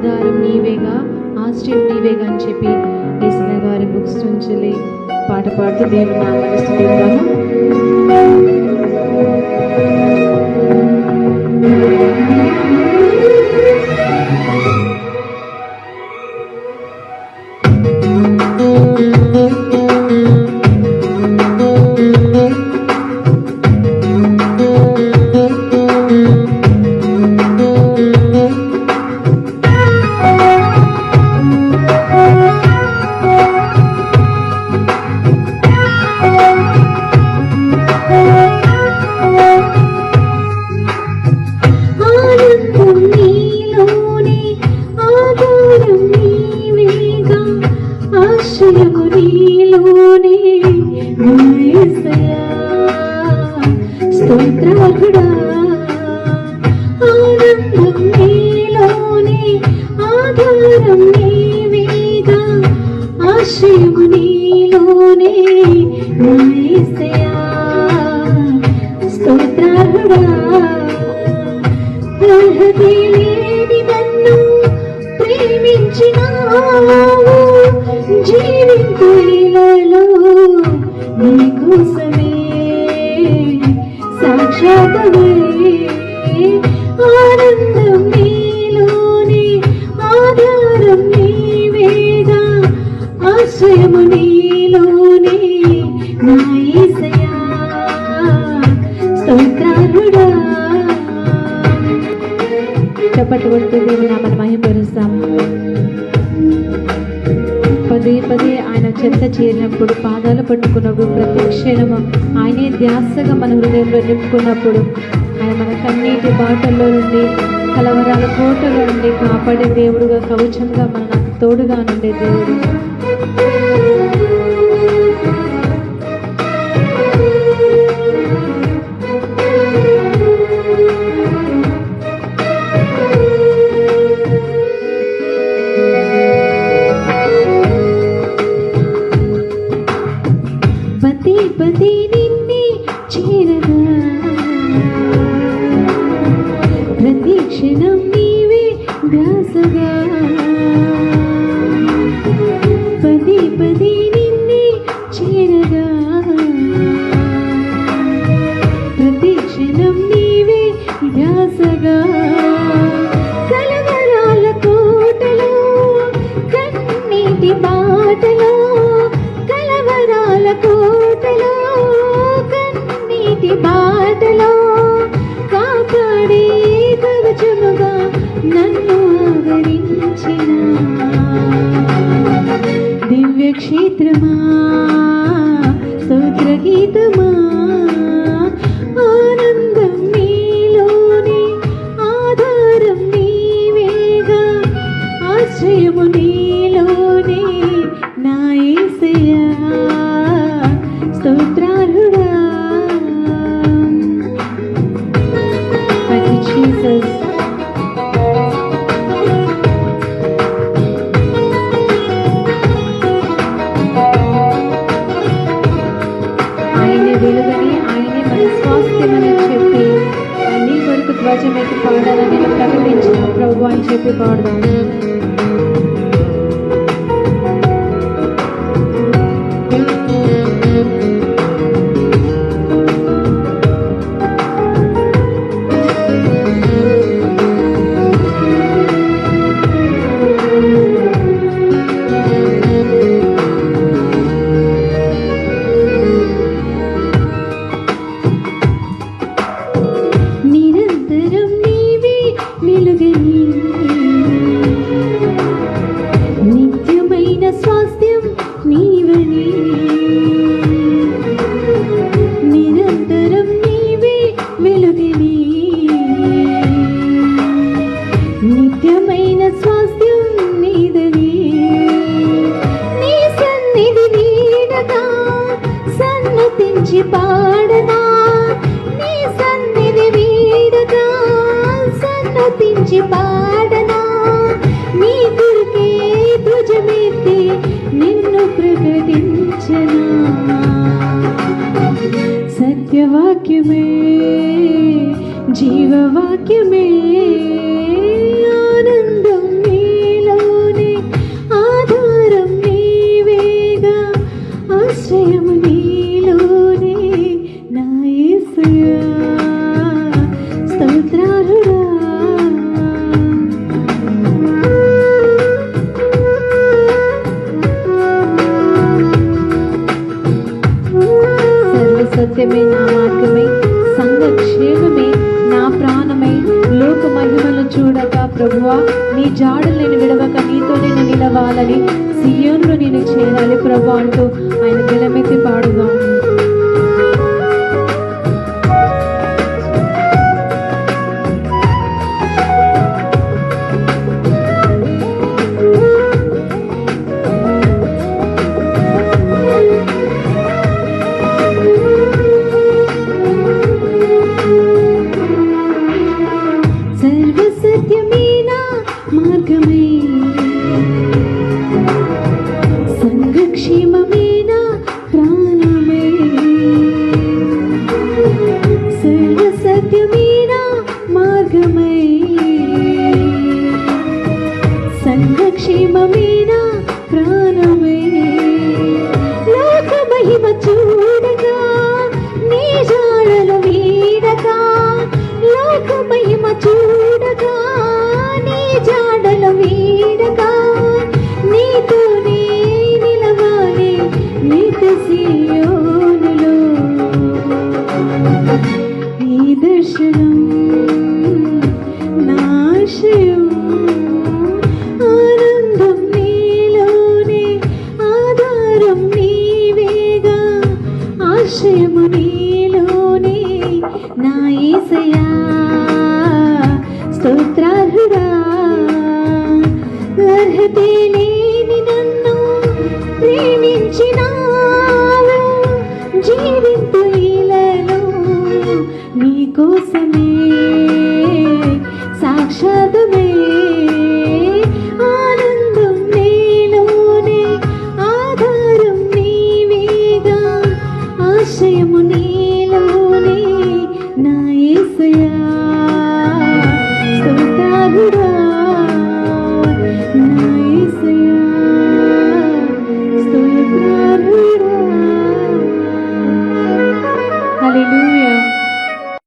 ఆధారం నీవేగా, ఆశ్రయం నీవేగా అని చెప్పి యేసయ్య గారి బుక్స్ నుంచి పాట పాడుతూ దేవుని నామాన్ని స్తుతిద్దాము. పదే పదే ఆయన చెంత చేరినప్పుడు, పాదాలు పట్టుకున్నప్పుడు, ప్రతి క్షణము ఆయనే ధ్యాసగా మన హృదయంలో నింపుకున్నప్పుడు, ఆయన మన కన్నీటి బాటల్లో నుండి, కలవరాల కోటలో నుండి కాపాడే దేవుడుగా, కవచంగా మనకు తోడుగా నుండే దేవుడు. క్షేత్రమా స్తోత్ర గీతమా, ఆనందం నీలోనే, ఆధారం నీవేగా, ఆశ్రయము నీలోనే, నా యేసయ్యా స్తోత్రాలుడా. Thank you, Jesus. ధ్వజమెత్తి పాడాలని ప్రకటించిన ప్రభు అని చెప్పి పాడదాము. సత్యవాక్యమే జీవవాక్యమే ఆనందం ప్రభువా, నీ జాడలు నేను విడవక నీతో నేను నిలవాలని, సియోనులో నేను చేరాలి ప్రభు అంటూ ఆయన గెలమెత్తి పాడుదాం. సర్వసత్యమేనా మార్గమే, సంఘక్షేమమేనా ప్రాణమే, సర్వసత్యమేనా మార్గమే, సంఘక్షేమమేనా ప్రాణమే. లోక మహిమ చూడగా నీ జాడలు వీడగా, లోక మహిమ చూడగా నీ జాడలు వీడగా, నీతోనే నిలవాలి నిత్య సియోనులో. ఈ దర్శనం నా ఆశయం, ఆనందం నీలోనే, ఆధారం నీవేగా, ఆశ్రయము నీలోనే నా యేసయ్యా. స్తోత్రార్హుడా, అర్హతే లేని నన్ను ప్రేమించినావు, జీవింతు ఇలలో నీ కోసమే, సాక్షాత్తుమే